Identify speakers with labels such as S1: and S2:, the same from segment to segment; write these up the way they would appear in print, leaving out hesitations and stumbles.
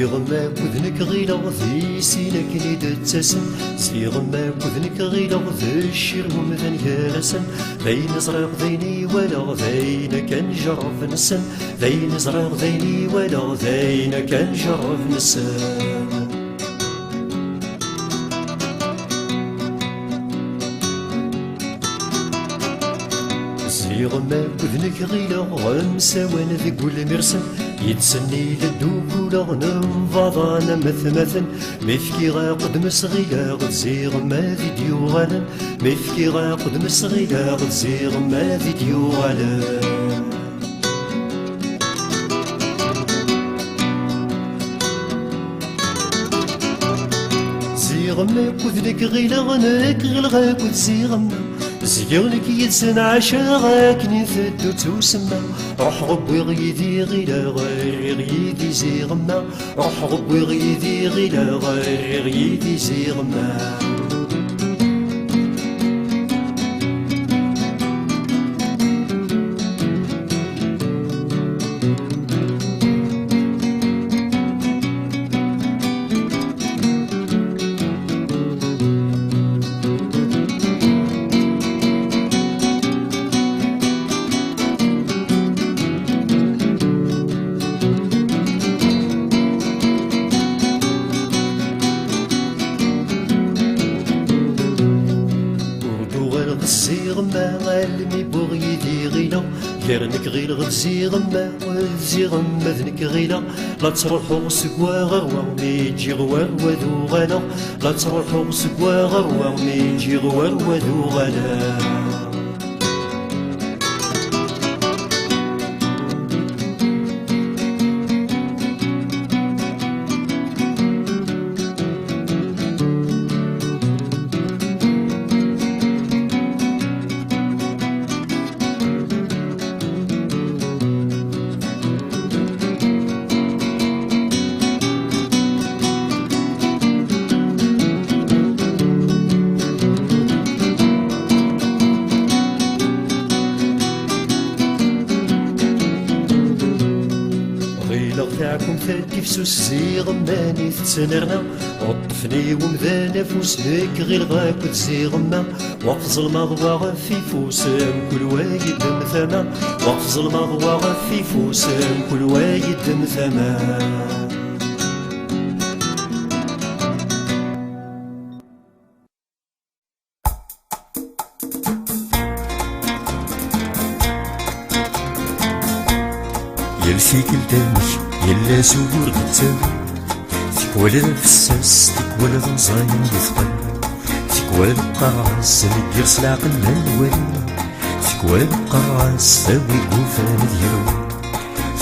S1: زيغما كذنك غيلا ذي سينك نيد تسن زيغما كذنك غيلا ذي الشرم ذن جالسن ذين زرق ذيني ولا ذين كان جرف نسن ذين زرق ذيني ولا ذين كان جرف نسن زيغما كذنك غيلا غمساوان ذي كل مرسن يتسني للدوكولا ننفضان مثمثن مفكي غا قدم صغيلا غد زيغما ذي ديوغالا مفكي غا قدم صغيلا غد زيغما ذي ديوغالا زيغما كذنك غيلا غناك غلغا كذ زيغما زيغلك يتسن عشاغاك نثدو تسمى روح غبي غيدي غيلا غير غيدي زيغما روح غبي غيدي غيلا غير غيدي زيغما زيغما علمي بغي دي غيلا غيرنك غير غد زيغما زيغما ذنك غيلا لا تروحو سكوا غروا ميجي غوار وذو غلا لا تروحو سكوا غروا ميجي غوار وذو غلا تاعكم كيف سوس زيغما نيتسنرنا وطفني ومذانا فوس هيك غير غاكو تزيغما وقف ظلمة ضواغا في فوسم كل وايد مثما وقف ظلمة ضواغا في فوسم كل وايد مثما يلفيك الدمج يلا زور بالتاوي تكوال الفساس تكوال الغزاين يثقل تكوال القراص مديرس العقل الوالي تكوال القراص ثاوي قوفان ديالو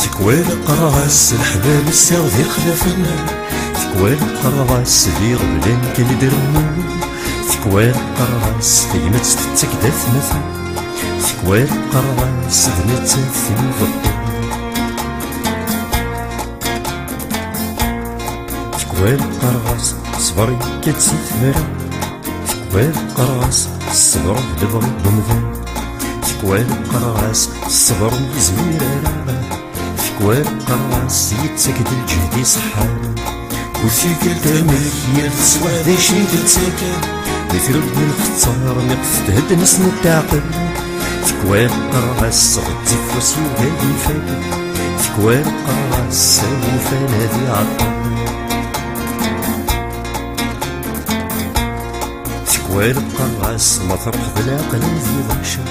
S1: تكوال القراص الحبال الساغذي خلافنا تكوال القراص اللي غبلان كان يدرمو تكوال القراص تيمت تتكداث مثل تكوال القراص بنات ثم فضل تكوال قرغاس صبري كتسيت مرا تكوال قرغاس الصبر دبري بمذان تكوال قرغاس الصبر زويرة تكوال قرغاس يتسكد الجهدي صحان كلشي كالتملك يا تسوى ذا شي تتسكن مثل ابن الخطار نقف تهد ناس نتعقل تكوال قرغاس غدي فوسي وهادي فاكر تكوال قرغاس ساوي فنادي عطل تكوال قرغاس مطرح بلا قلبي غشا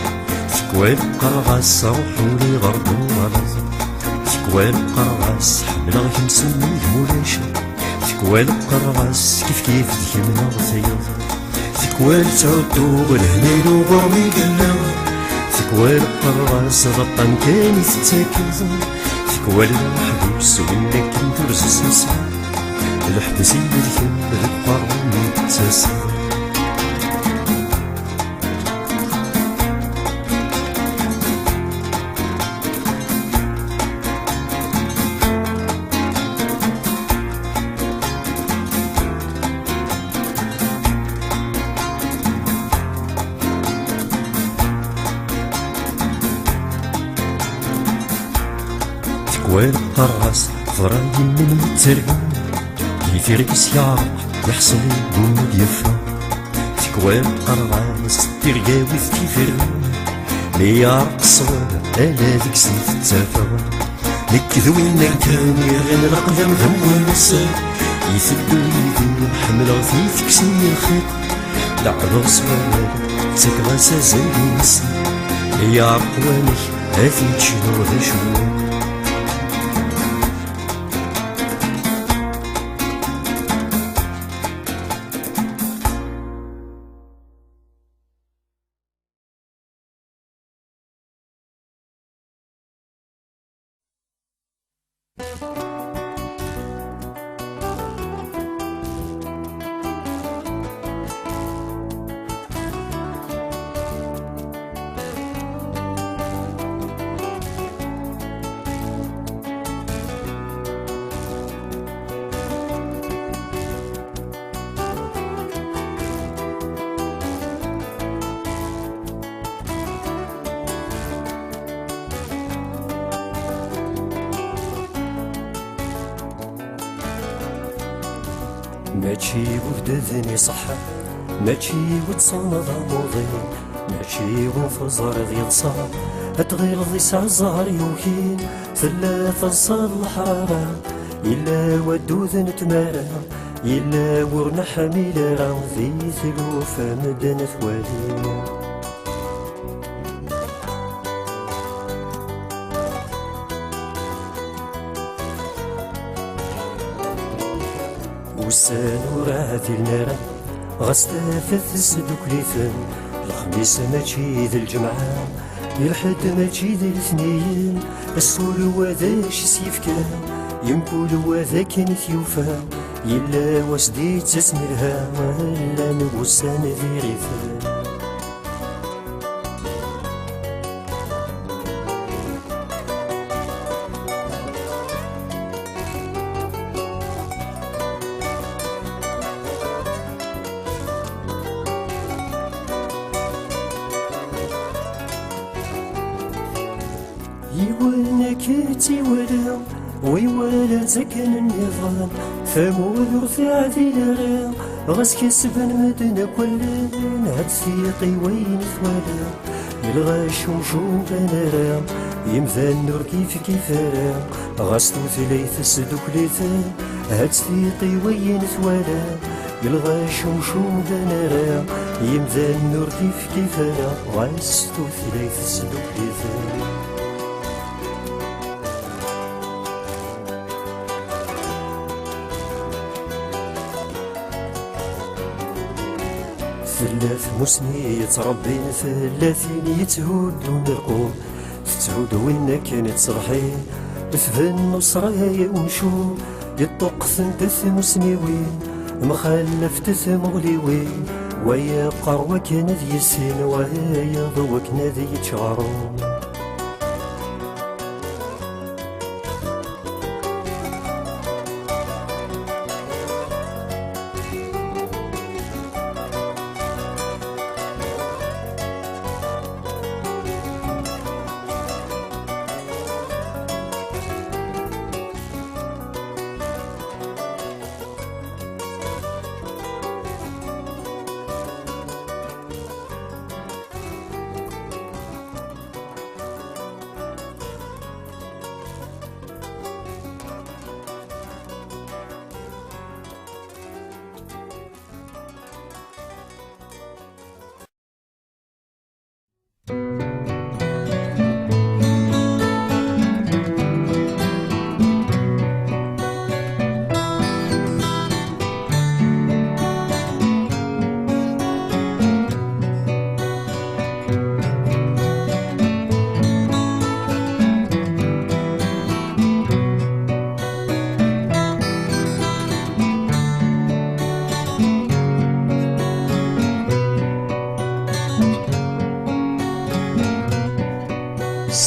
S1: تكوال قرغاس روحولي غرب وغلظ تكوال قرغاس حمل غيمسن المولاشا تكوال قرغاس كيف ديكمنا غثيض تكوال تعودو الهليل وغرمي قلنا تكوال قرغاس غطان كان يتتاكل تكوال الحبوس وإنك ندرز سنسا الحبس يدكم بالقرن يتساسا تكوال قرغاس فرايم من يترقم يفرقس يعرق يحصل يقود يفا تكوان قرغاس ترقاوي تيفر لي يعرق صغار ألا ذيك سنت التافا نكذوين كان يغن الأقدام ذو النصر يثبو يدي حمل غثيث كسني الخيط لعبو صغار تكغاس زي نسي لي يعرق وانك هاثي تشنو ذا شوار ماشي وفدذني صحة ماشي وتصنض موضي ماشي وفزر ذي صار أتغير ذي سعزار يوكين ثلاثة صار الحرارة إلا ودوذن تمارا إلا ورنا حميلة راوذي ثلوف مدن ثوالي وسان وراثي النار غستافث السدوكليثن الخميس ماشي ذي الجمعة الحد ماشي ذي الاثنين السول وذاش سيفكا يمكول وذا كان ثيوفا إلا وسدي تسمرها ولا نبوسان ذي غيثان يوانا كاتي ولا ويوالا زكن النظام ثمود رفع ذي لغا غاس كسبن مدن كلن هاد ثيقي وين ثوالا يلغى شوشو بنرا يمثل النور كيف راه غاس ثلاث السدوكليثان هاد ثيقي وين ثوالا يلغى شوشو بنرا يمثل النور كيف راه غاس ثلاث السدوكليثان ثلاث مسني يتربين ثلاثين يتهودون القوم تتهود وين كانت صبحي ثفن نصرايا ونشوف يطق ثنتث مسنيوين مخلف تث مغليوين ويا قروة كان ذي السين ويا ضوك نذي يتشعرون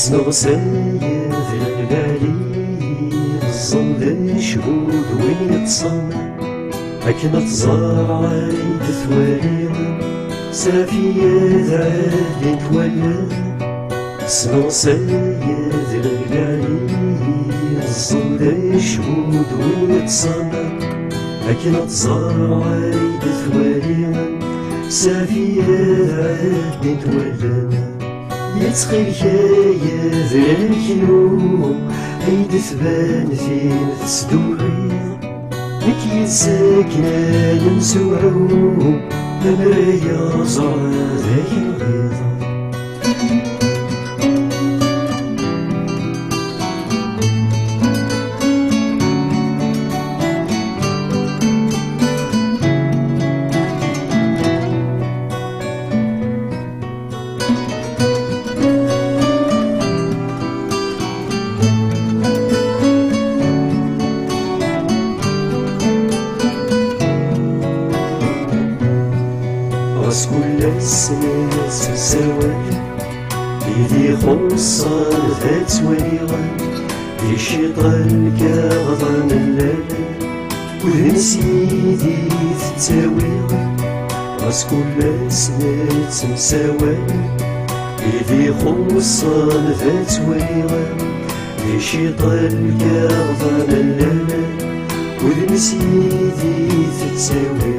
S1: سنغسايا ذي الغالي الظل شهود وين يتصنع أكنا تزار عايد ثوالي سافية ذعاد تولى سنغسايا ذي الغالي الظل شهود وين يتصنع لكن تزار عايد ثوالي سافي عاد بنت ولنا يتخيل يا ذاكنو عيد ثبان فين تسدوري مكي ساكنة نمسوعو المرايا زرع ذاك الغيظة كل السنين تساوي يدي خصر ذات وليغا دي شيطان كاغضان الليل وذن سيدي تتاوي راس كل السنين تساوي يدي خصر ذات وليغا دي شيطان كاغضان الليل وذن سيدي تتاوي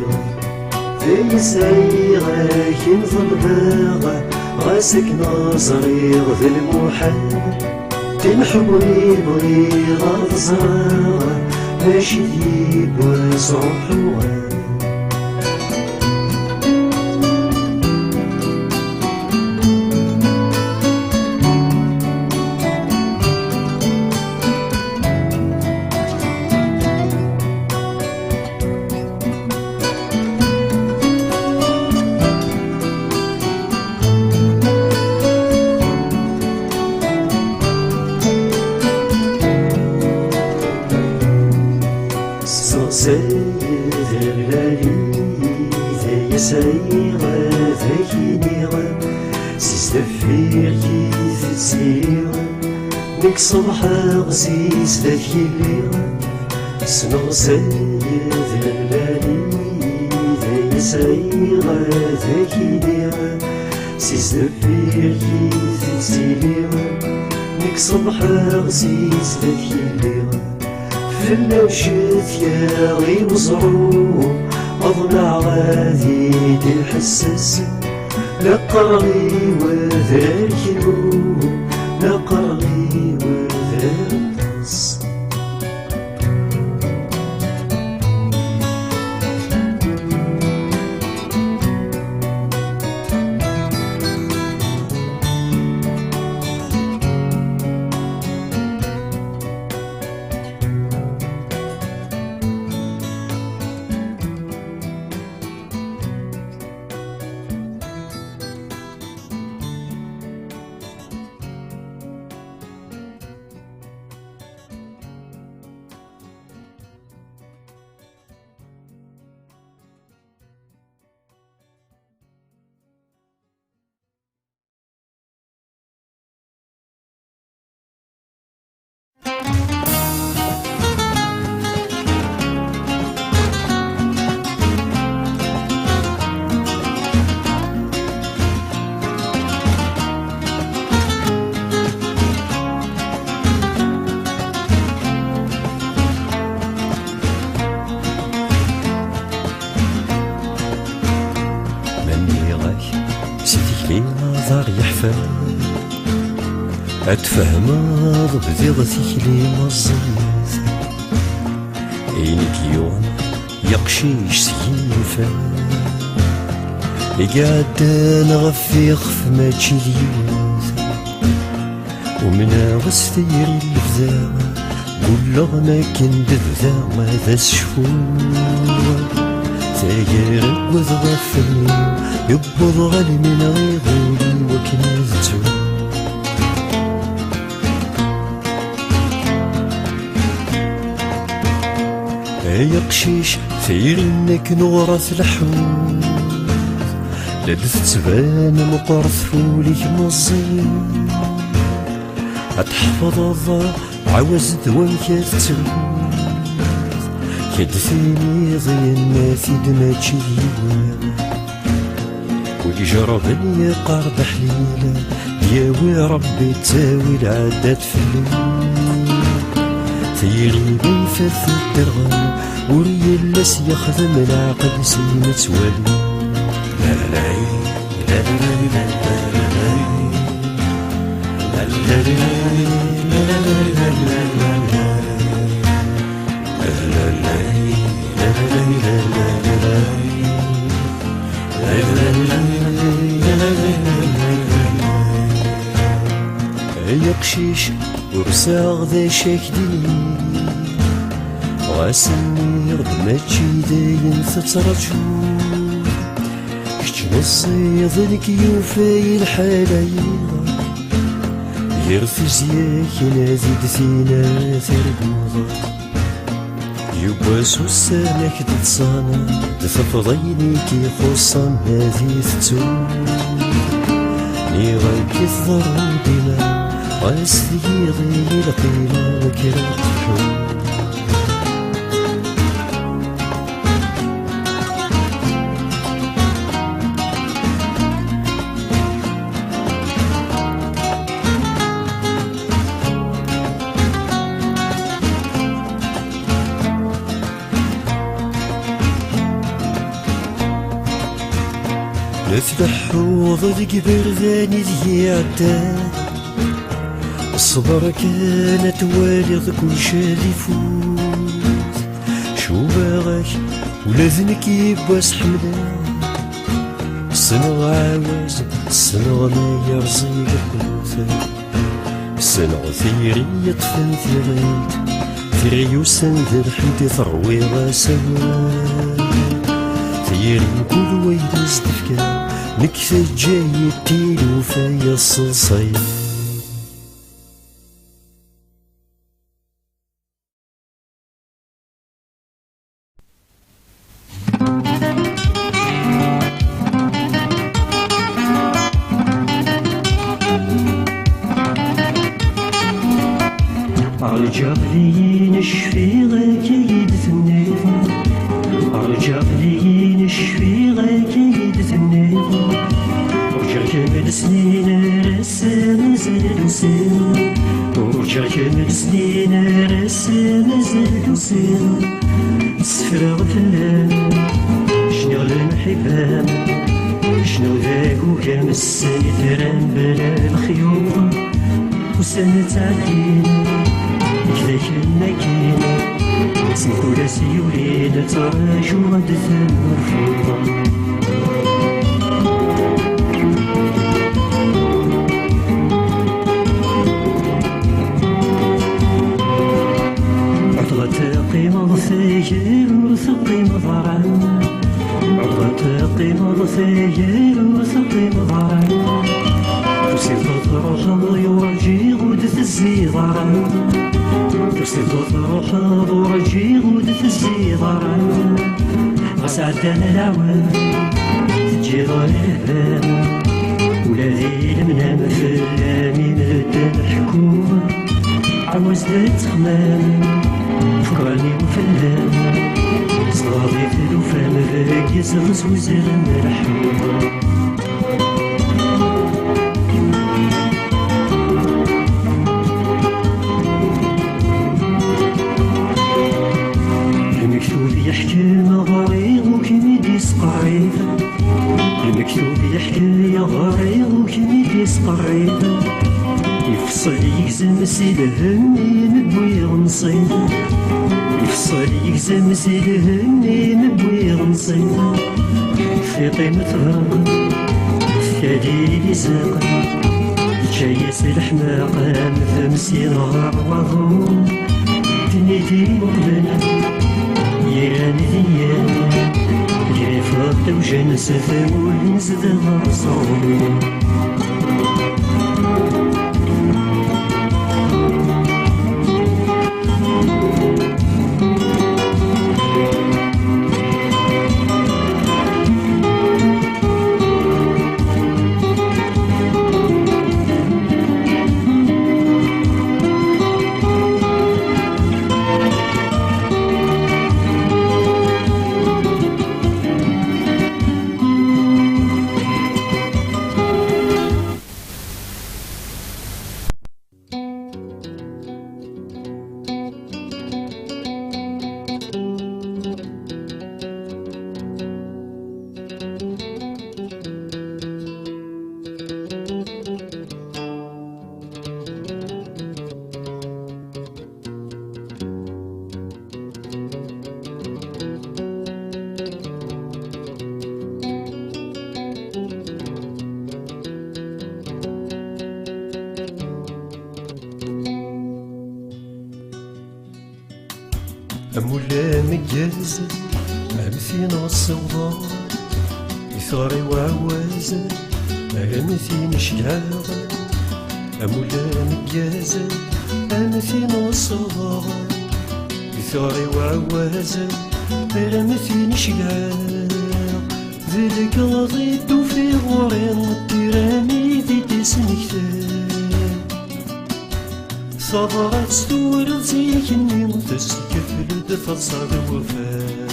S1: يسعي غاكين في الباغة غاسك ناصري غذي المحال تنحبني بغي غاض زراغة ماشي ديب وصعب حوال سيد الليالي ذا يسعي غاذاكي نيغا سيستفير كيف تسير ديك صبحة غزيز ذاكي الليغا سنغ سيد الليالي ذا يسعي غاذاكي نيغا سيستفير كيف تسير ديك صبحة غزيز ذاكي الليغا فلا وشت يا غي وزرو أضلع غادي الحساس لا قرغي وذا الكيلو لا قرغي وذا النص
S2: نظر يحفل أتفهمض بذيغتك لي مزيز عينك يوم يقشيش سينفا يقعد نغفيخ في ماتشي ديوز ومن غستير الفزا كل ما كندب ذا ما ذا الشفور تاير وذغفني يبض غالي من غيغولي وكنزتو يا قشيش ثير انك نغرس الحوت لبث تبان مقرث فوليك مزين اتحفظ الضا عوز دوام كافتوت كدثيني ضين ما في دماتشي ديوان ويجربني قرب حليلة ياوي ربي تاوي العادات في الليل ثيري بيفث الدرغم وريلس يخدم العقل سيمة والي. لا لا لا لا لا يقشيش ورساغ ذا شاكديني غاسني رد ماتشي داين تترجو كش نصيد لك يوفي الحلايغ يرفز ياك نازيد فينا ترقوض يباس وسانك تتصانا تفضيني كي خصان هذي تتو نيغا كثر بما غاسلي غير القيمة وكراتكو. نفتح وضد برداني ذي عداد الصبر كانت والغ كل شادي يفوت شو باغاك ولا ذنك يباس حملان السنغ عاوز السنغ ما يرزي القوت السنغ ثيري يطفن ثيريت ثيري يسند الحمد ثروي غاسوان ثيري كل ويدز تفكار نكفى جاي التيلو فيا الصلصيل.
S1: عالجبلي نشفي غيك يدفني عالجبلي نشفي غيك يدفني ورجع كمل سنين رسم زل وسن ورجع كمل سنين رسم زل وسن سفرغ فلان شنو المحبان شنو ذاك وكام السن ثران بلا الخيوط وسنة تعدين كذاك النكين سنكولا سيولين تراجو غد ثمر فوضى عطغة قيمة ثاير وثقيمة ضرعان عطغة قيمة ثاير وثقيمة ضرعان تسيط روح يورجي غودة الزيضان تسيط روح يورجي غودة الزيضان غسعدان العوام تجي ضريبان ولادي المنام فلامي مدى الحكومة عوز ذات خمام فكراني وفلام صغاري في الوفام باقي زغز وزرم الحومة يحكي مغاريغ وكيميديس قريب المكتوب يحكي غاريغ وكيميديس قريب يفصل يكزم سيدهم ينبوي غنصيد يفصل يكزم سيدهم ينبوي غنصيد في قيمة غرق في هدي زاق جايس الحماق مثمسي غرق وغوم تنيتي مقبل يراني ذيان جري فاضي وجن سفاول نزد غرصون أمولا مجاز أمثين الصغار يثاري وعواز أمثين شجاع أمولا مجاز أمثين الصغار يثاري وعواز أمثين شجاع ذلك غضيت في غورين التيراني في تسنكتان صبرت ستور زيكني تسكفل دفصاد الوفاء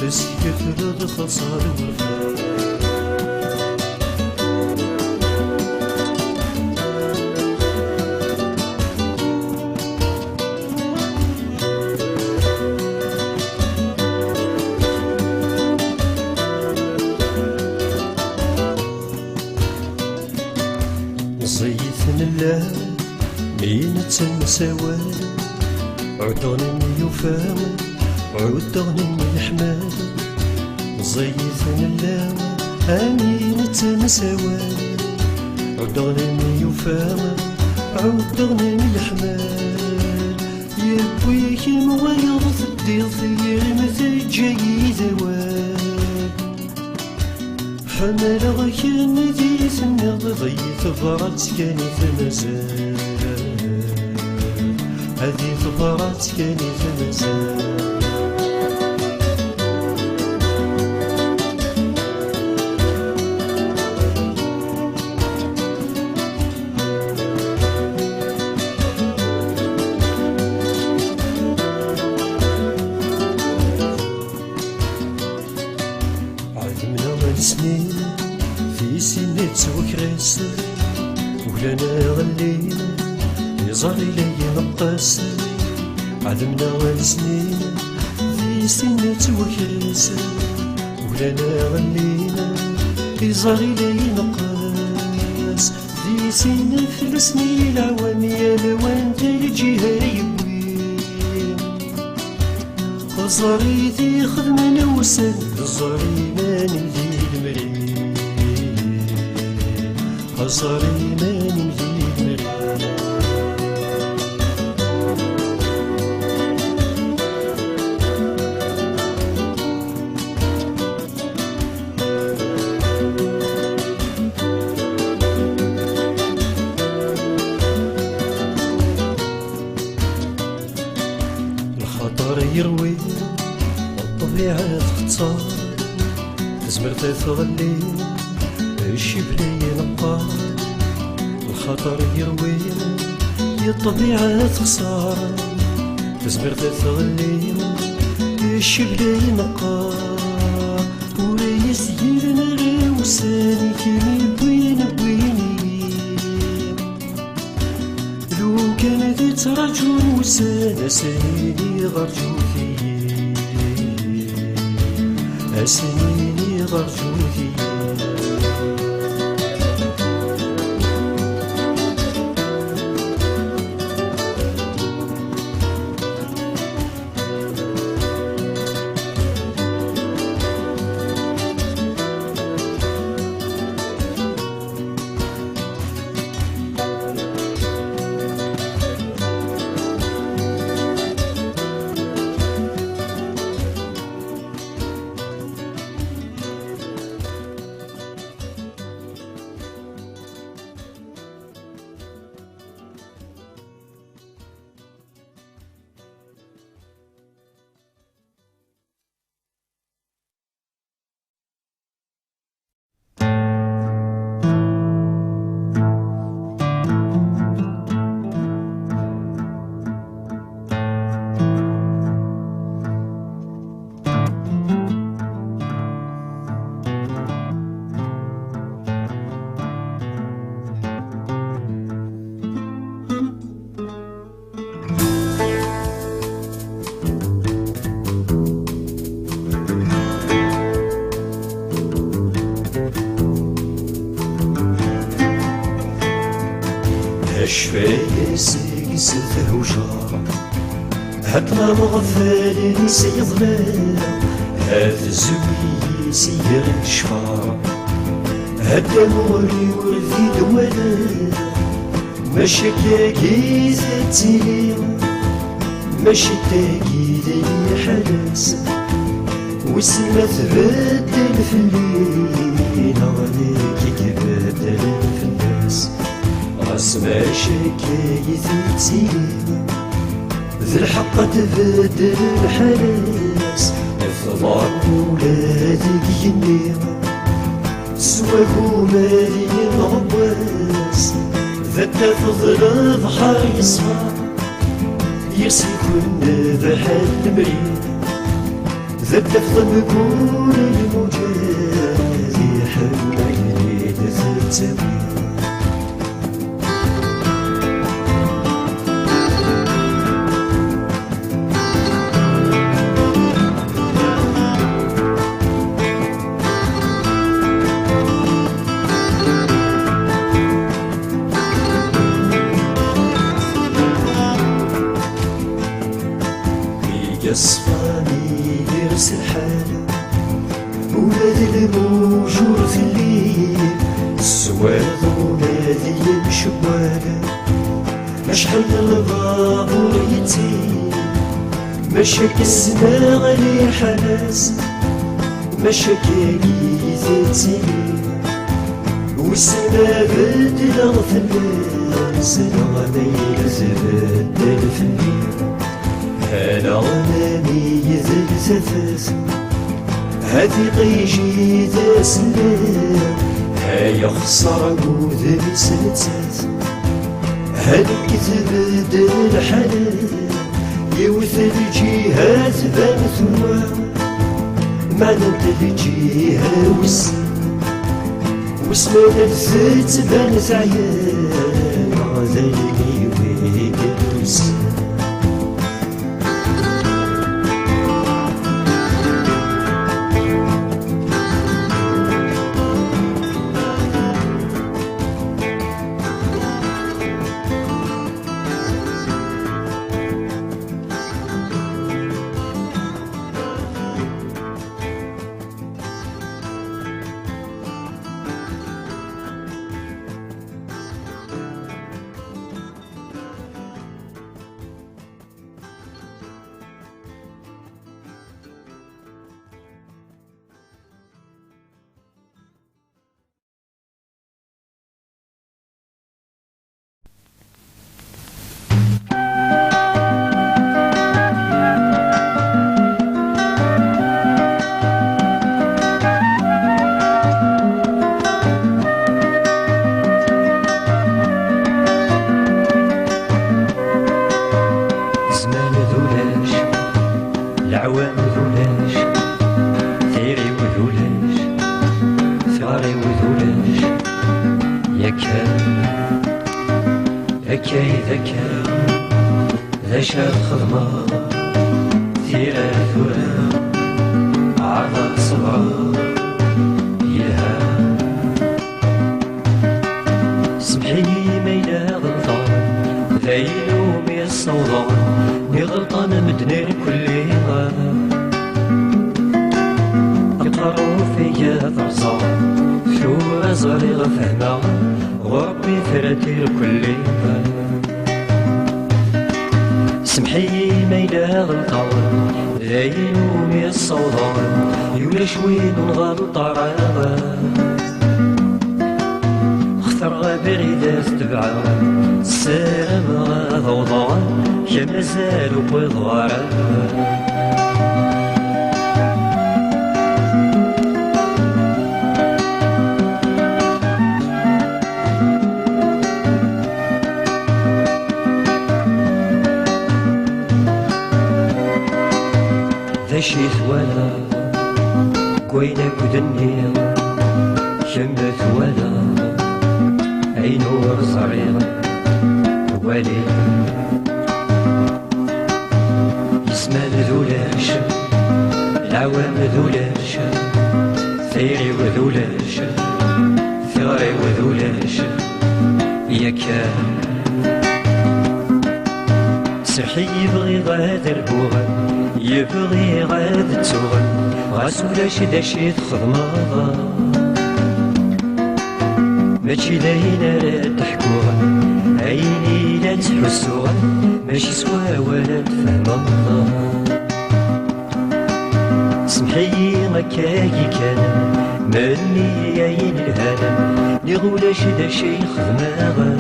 S1: تسكفل دفصاد الوفاء زيثن الله مين تنسوال عدغني يفام عدغني الحمال زيثن الله مين تنسوال عدغني يفام عدغني الحمال يبويك مويض الديض يرمث جاي ذوال حمل غير نديث النغضي ثبرت كاني ثمزال هذي ثبرت كاني ثمزال سنين في سنة وكراس ولنا غلينا يزاري لي نقاس عدمنا غالسنين في سنة وكراس ولنا غلينا يزاري لي نقاس في سنة فلسني العوامية لوان تلجيها يبوين خزاري ذي خدمنا وسن خزاري ماني خسري ماني في مريم الخطر يروي الطبيعة تختار تزمر تغلي الشبلي نقار الخطر يروينا يا الطبيعة تخسر تزمر تغلي الشبلي نقار ولا يسيرنا روساني كيمي بويني لو كانت ترجو روسانا سنيني غرجو فيه سنيني غرجو فيه شفايا سيقسف وجار هكما مغفل سيظلم هذا الزوي سير الشفار هدا موري ورثي دولا مشاكا كيزتي ماشي تاقي ذي حدث وسما تبدل في الليل عليك يتبدل في الناس غاس ماشي كاي تسيلي ذي الحق تبدل الحدث افضل ولادك ينير سواكو مالي الغواس ذات تفضل ضحى يصفى يرسي كنا بحال المريض ذات تفضل كل المجاز يحملني تتسوي يصفاني يرس الحال ولاد الموجود في الليل السواد ونادي المشوال مشحال البابور يتيم مشاك السما غالي حناس مشاك يزيد والسما بدل في الناس الغنيل زبدل في الليل أنا غناني ذي الزفاف هادي قيجي ذا سلام هاي خسر ذي السلساس هاديك تبدل الحلال يوث الجهات بان ثوام معنى الجهة وسمان الزيت بان ثعيان غزالي ويك الوسام
S2: العوام ذولاش ثيري وذولاش ثغاري وذولاش يكا إذا كان ذا شا الخدمة ثيرا ثورا عرضك صبرا يلها سمحيني ميلا غلطان ذايلو مي الصوضان مي غلطان مدنير كلها يقروا فيا ضرصان ثورا صغيرة فهمة وربي ثراتي كلها سمحي ميلا غلطان ذايلو مي الصوضان يولا شوين نغلط عراضا اختر غابر تبعا السلام غاض وضوان كمازال وبضوارا ذا شي ثوالا كوينك ودنيا كما ثوالا عينور صغيرة والي يسمان ذولاش العوام ذولاش ثيري وذولاش ثغري وذولاش ياكا سرحي يبغي غاد البوغن يبغي غاد التوغن غاسولاش داشي تخدمها ماشي لاينا لا تحكوها
S3: عيني لا تحسوها ماشي سوا ولا تفهمها. سمحي مكاكي كان مالي عين الهنا نغولاش دا شي خدماغا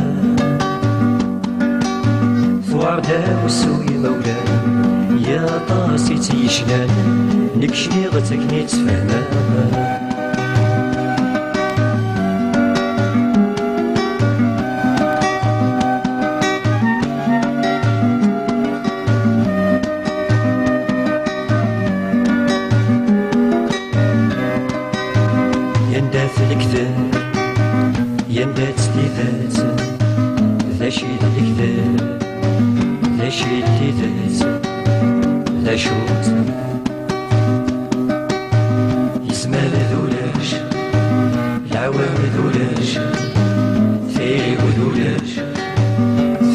S3: ثواردا وسوي مولانا يا طاسي تيشنان نكشني غتكني تفهماغا. يندات الكذاب يندات لذات ذا شي الكذاب ذا شي لذات ذا شوت يسمى ذولاش العوام ذولاش ثيري وذولاش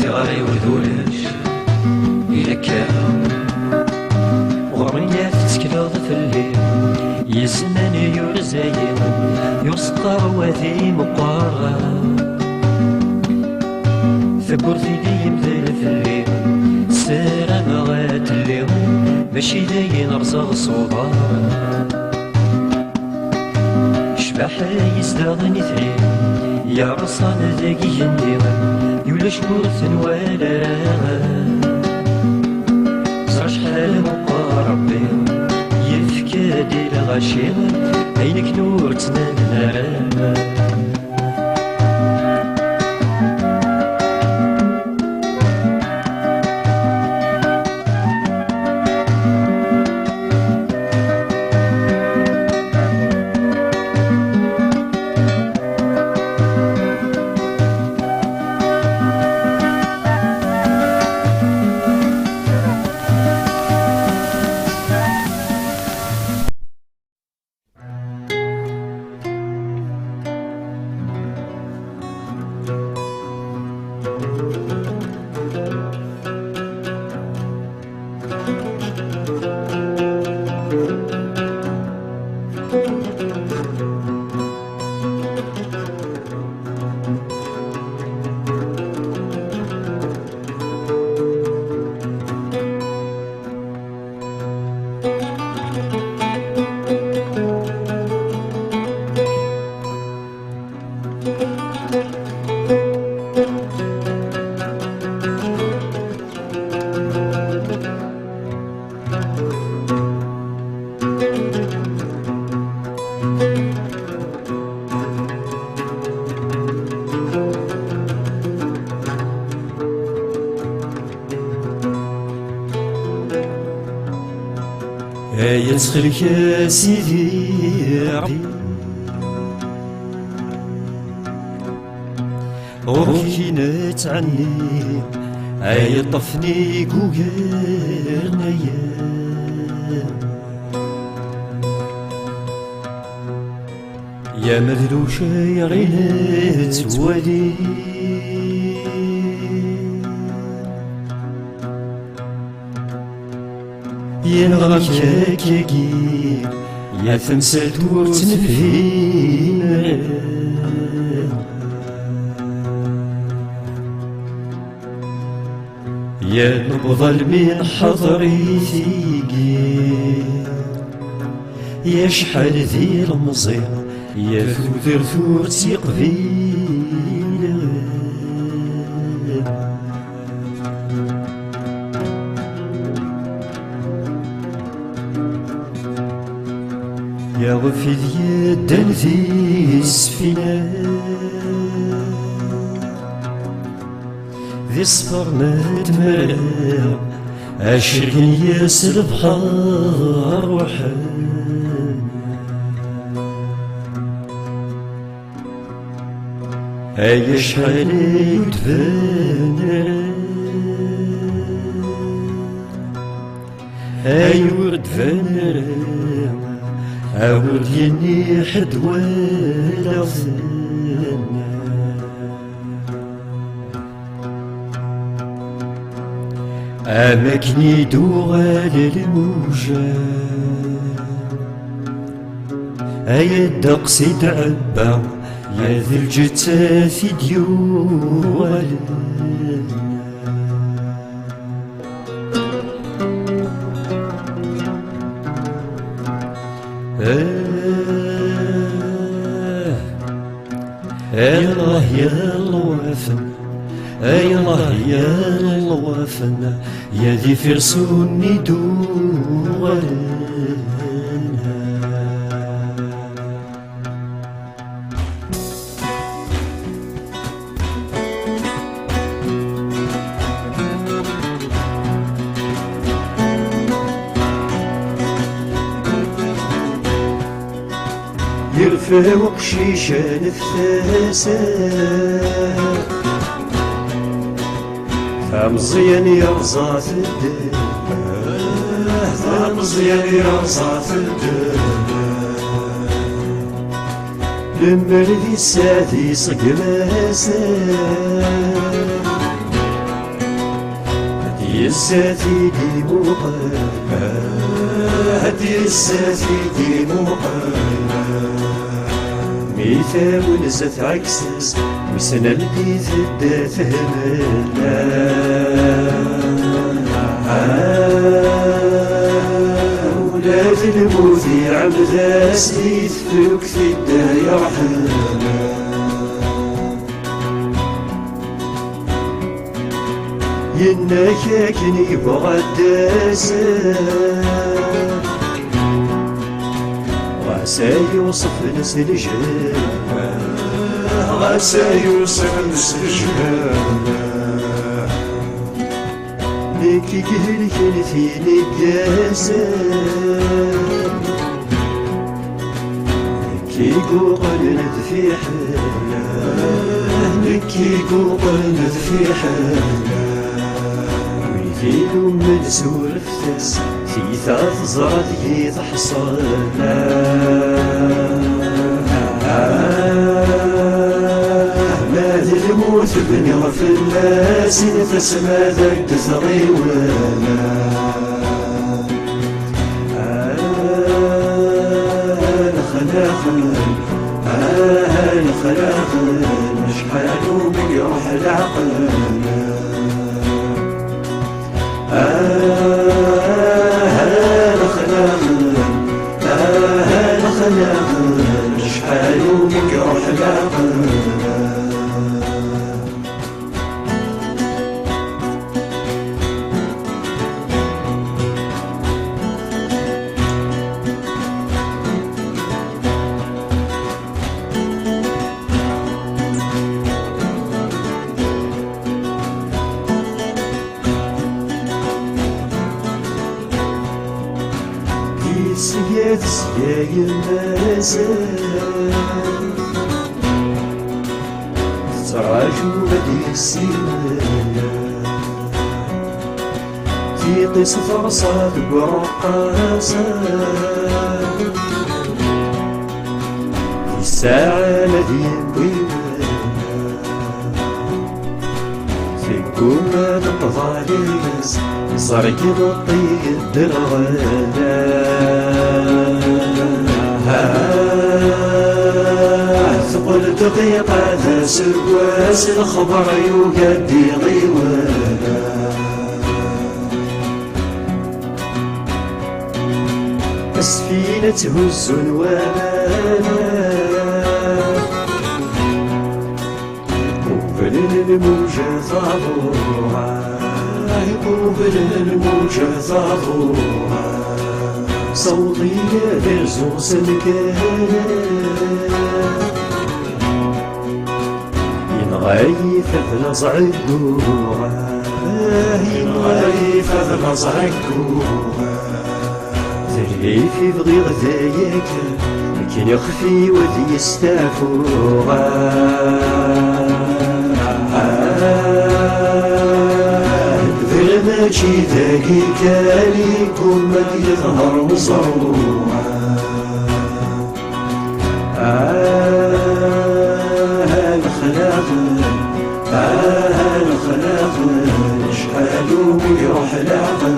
S3: ثغري وذولاش إلكا غرمية تسكنوض في الليل يزمن يرزايم يسقر وذي مقارا ثبرتي ديم ذل في الليل سارة مغات الليل ماشي داين رزاغ صغار شبح يزدغني ثريم يا رصان ذاكي ينديم يولش برثن ولا راغا صار شحال مقاربي يفكادي الغشيم عينك نور تنام نرام.
S1: يسخلك يا سيدي ربي روحي نتعني عي طفني قوغرنا يا مذلوش يا غينات ولي يا نغرك كيكي يا ثمسات ورتنفين يا نبض من حضري ثيقي يا شحال ذي رمزي يا ثوثر ثورتي قبيل يا وفي يدا ذي السفينة ذي صفر ندمر عشرين ياس البحر وحن أي شحال يدفن أي ورد فنر أورد يني حد ولا ظن أماكني دوغال الموجة أيا الدقس يتعبى يا ذي الجثث ديوال الله يا الوفن الله يا الوفن يا ذي فرسوني دوغلنا يرفع وقشيشان الثاسان فمزيان يرزات الدم فمزيان يرزات الدم لما ردي السادي صقماسان هدي الساتي دي مقام هدي الساتي دي مقام ميتا ونزت عكسس وسنا لقيت الدات هملا ولاد الموت عمدا سيت فوق في الدايا رحمنا يناك كان يبغى الداسان غاسا يوصف نس الجنة غاسا يوصف نس الجنة ليكي كهل كنتيني قاسان ليكي قوقل ندفي حالة ليكي قوقل ندفي حالة ويثيلو من سولفتس تيثا تزرد يتحصلنا ما ذي الموت بني غفلنا سنة سما ذاك تزغيونا الخلاق شحالو من يروح العقل شحالو من يروح العقل سياد سياي المازال تراجو بدي السيمايا في قصة رصاد برقاصات في الساعة الذي بيوانا في كل الضاليس صار يغطي الدرغانا ثقل دقيقة ذا سواس الخبر يقدي غيوانا السفينة تهز الوامانا قبل الموجة ضابوها قبل الموجة ضابوها صوتي يرزو سلكان ينغيف ذلصع الدوغا ينغيف ذلصع الدوغا ترهي في بغيغ ذايك لكن يخفي وذي يستعفوغا ماشي ذاكي كالي كل يظهر مصروعا الخلاق شحالو يروح العقل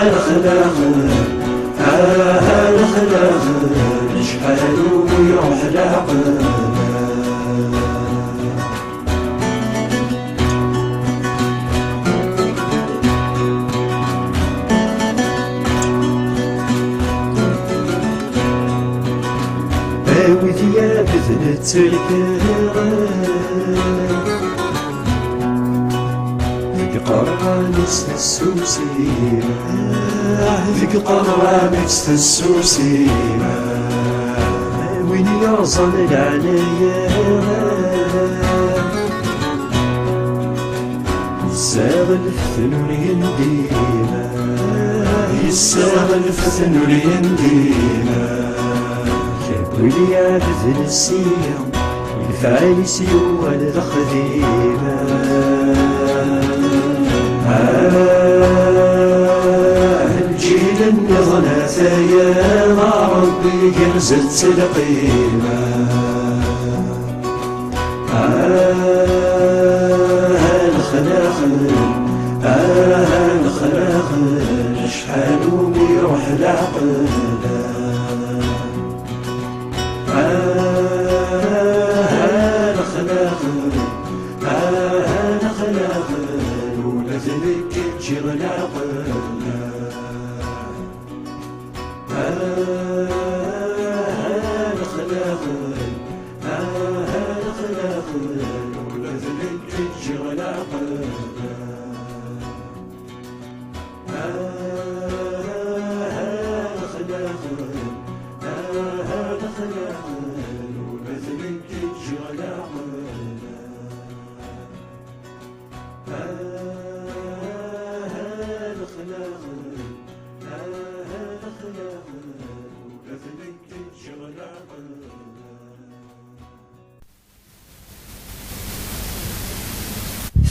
S1: الخلاق شحال ويروح العقل ويدي يا بذلت الكرام ذيك قرعة مستسوسي ذيك قرعة مستسوسي وين يعظم العنايا يساغ الفنون يندينا يساغ الفنون يندينا واللي يعبد السيا الفعال سيوى الخديمة الجيل النظنا ثايا مع ربي ينزل القيمة الخلاق الخلاق شحال ويروح العقل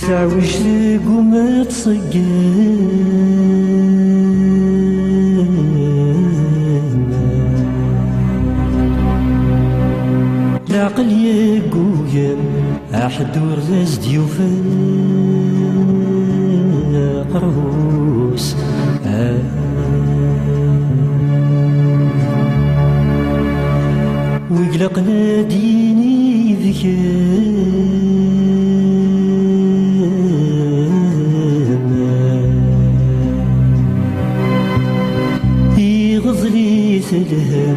S2: تعوج تقوم تصقم العقل يقويم أحد ورز ديوفا قروس ويقلقنا ديني ذكر يغزلي سلهم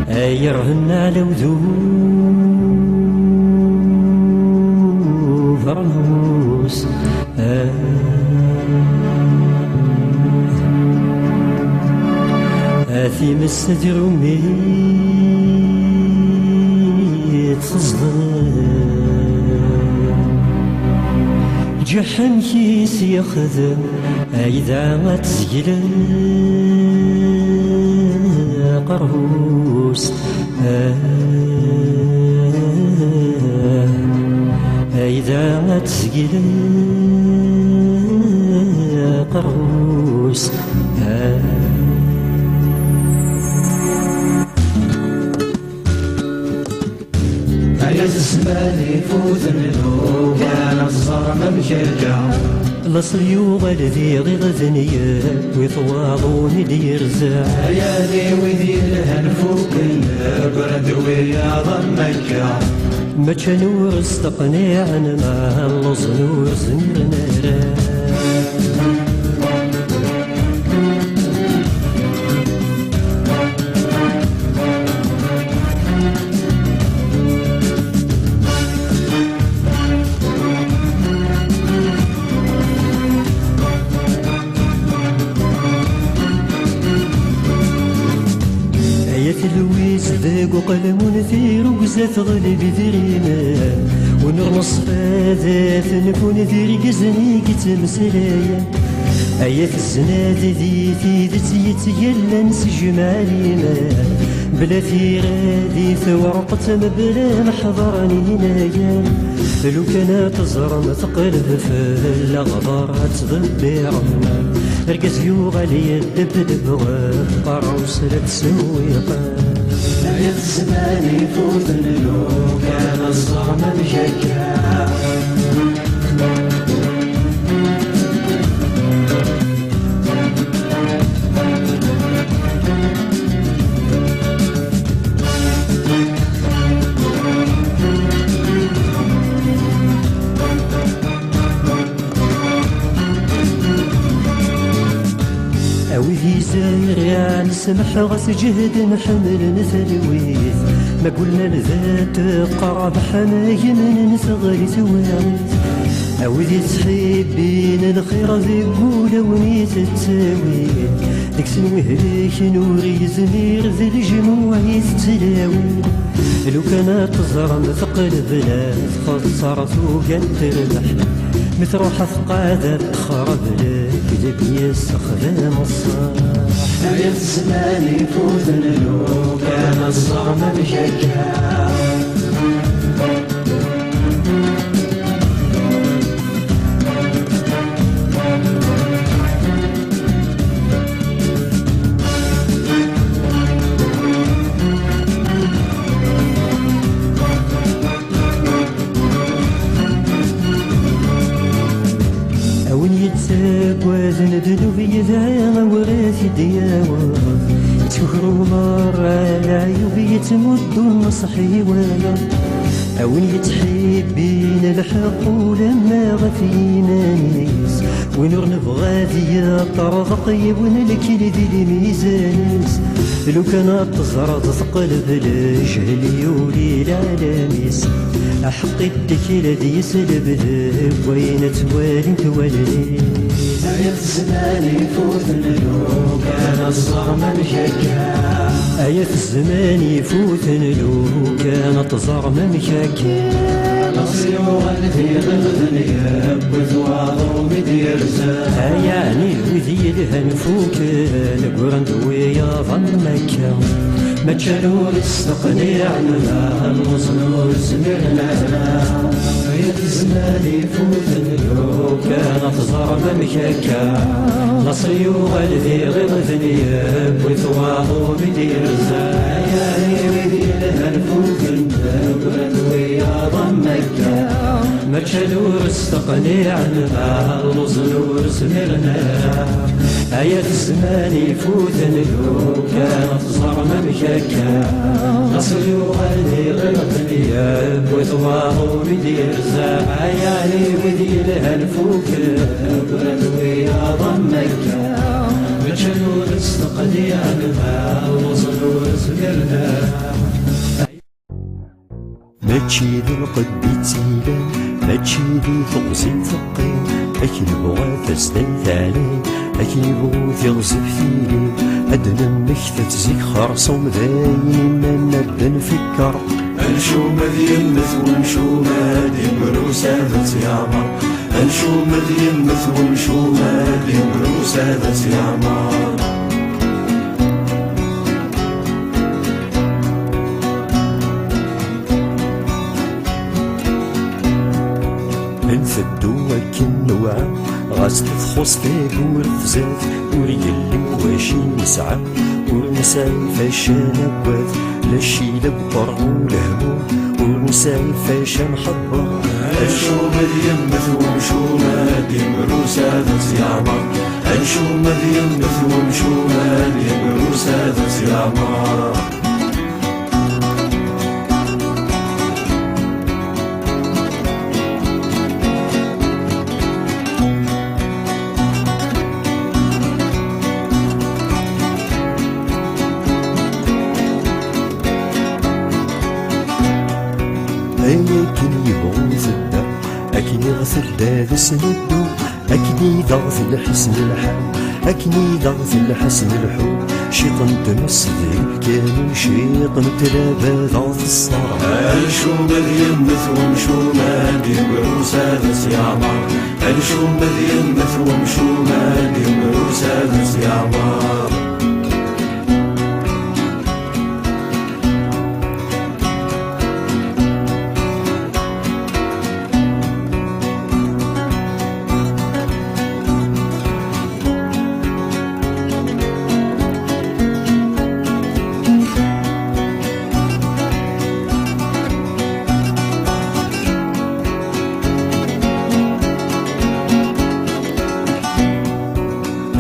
S2: أيرهن على وذوب فرموس آثيم السدر وميت تصدر جحن كيس يخذ أيذا ما تسجل قرهوس أيذا ما تسجل قرهوس
S3: عيز الزمان يفوت منه كان الصرم مشجع
S2: لصيوغ الذي غغذنيا ويطواضون اللي يرزع
S3: عيالي وذي الهنفوك البرد ويا ضمكا
S2: ما كانوا استقناع ما اللص نور زمرنا لويس ذاق وقلم نثير وقزات غلب ذرينا ونور نصفاذات نكون ذير قزني كتمسلايا أيات الزناد ذي ثيدت يتيلا نسجم علينا بلا ثيرادي ثورقت مبلا محضرني هنايا لو كانت تزرم تقلب في الأغضار تضبيعنا رقز يوغالي الدبدب وقروس لا تسويقا
S3: عيد الزمان يفوت لو كان الصرم مشجع
S2: الجزائر يا نسمح غس جهد نحمل نثلويث ما قلنا لذات قرب حماي من نسغري سوارث أودي تحبين الخير ذي قولة ونيت تساوي ديك سنوهليك نوري زمير ذي الجموع يستلاوي لو كانت تزرم ثقل بلاد خسرت وقال تربح متروح ثقادة تخرب لك دبي استخدام الصاح
S3: يا الزمان يفوت لو كان الصرم مشجع
S2: وزن ذنوبي ذا ورثي دياوة تكرو مرة العيوب يتمد النصحي ويا أون يتحبين الحق ولما غفي نانيس ونور نبغى ذي طرق ونلكي ذي الميزانيس لو كانت تزرد ثقل بالجهل يولي العالميس أحقي التكيل ذي يسلب ذهب وين توالي توالي
S3: يا الزمان يفوت لو كان الصرم مشجع
S2: آية الزمان يفوت لو كانت الظرم مشجع
S3: نصي وغلفي غدنيا بثواضو مدير زاد
S2: يعني وذي لها نفوك القرن دويا ظنك ما تشالوا الاستقنيع لنا المصنور سمعنا يا الزمان يفوت لو كانت ظرم مشجع نصي وغلفي غدنيا بثواضو مدير زاد يعني وذي لها نفوك القرن دويا ظنك ما تشالوا استقنيع لنا المصنور سمعنا آية الزمان يفوت لو كانت ظرم مشجع نصري وغلي غلطني بوثواه بدير زعياني ودي لها نفوك بردوي ضمك متشلو استقنيع لنا المصنور سمعنا
S1: ماشي ذي القد تيلان ماشي ذي فقسي ثقين أكي نبغى تستيث عليه أكي نبغى تغزف فيلي أدنى مكتة زيك خرصوم ذاين ما نبدا نفكر
S4: أنشو مذين مثل شو مادي بروسادة يعمر أنشو مذين مثل شو مادي بروسادة يعمر
S1: نفدو كالنوع غاز تخص فيك ورفزات وريلي واشي يسعى ورنساي فاشان أبوات لاشي لبطر ولهمو ورنساي فاشان حضر
S4: أنشو مذين مثل شو مادي بروسادة يعمر أنشو مذين مثل شو مادي بروسادة يعمر
S1: أكن يبغوث الدا أكن يغث الدا سندو أكن يضغث الحسن الحال أكن يضغث الحسن الحو شيطان تمس ذي الكامل شيطان تلابى ضغط الصرع
S4: أنشو مذين مثل شو مادي بروسادة يعمر أنشو مذين مثل شو مادي بروسادة يعمر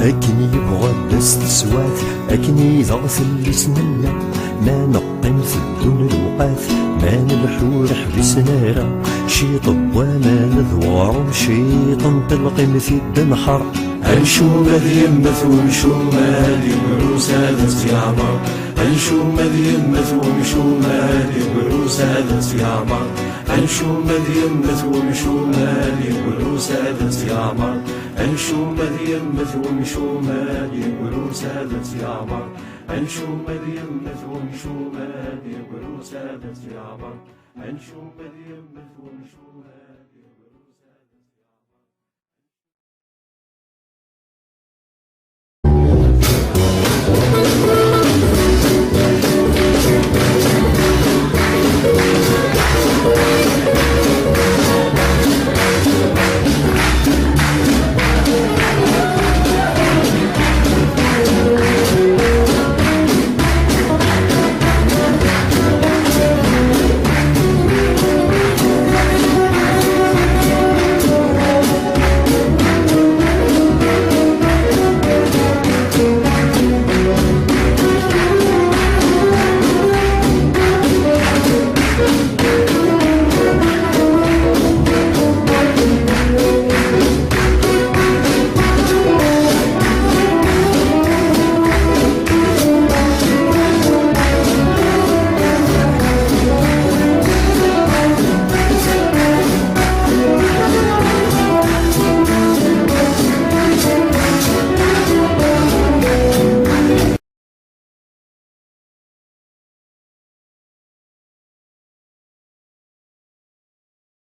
S1: أكن يبغى دست سوات أكن يضغث اللي سننا ما نقم في الدون الوقاف ما نلحو نحبس نارا شي طب وما نذوار شي تنطلق في الدنحر
S4: أنشوم ذي يمث ومشوم هادي وعروس هذا سيامر أنشوم ذي يمث ومشوم هادي وعروس هذا سيامر أنشوم ذي يمث ومشوم هادي وعروس هذا سيامر أنشوم ذي يمث ومشوم هادي وعروس هذا سيامر أنشوم ذي يمث ومشوم هادي وعروس هذا سيامر أنشوم ذي يمث ومشوم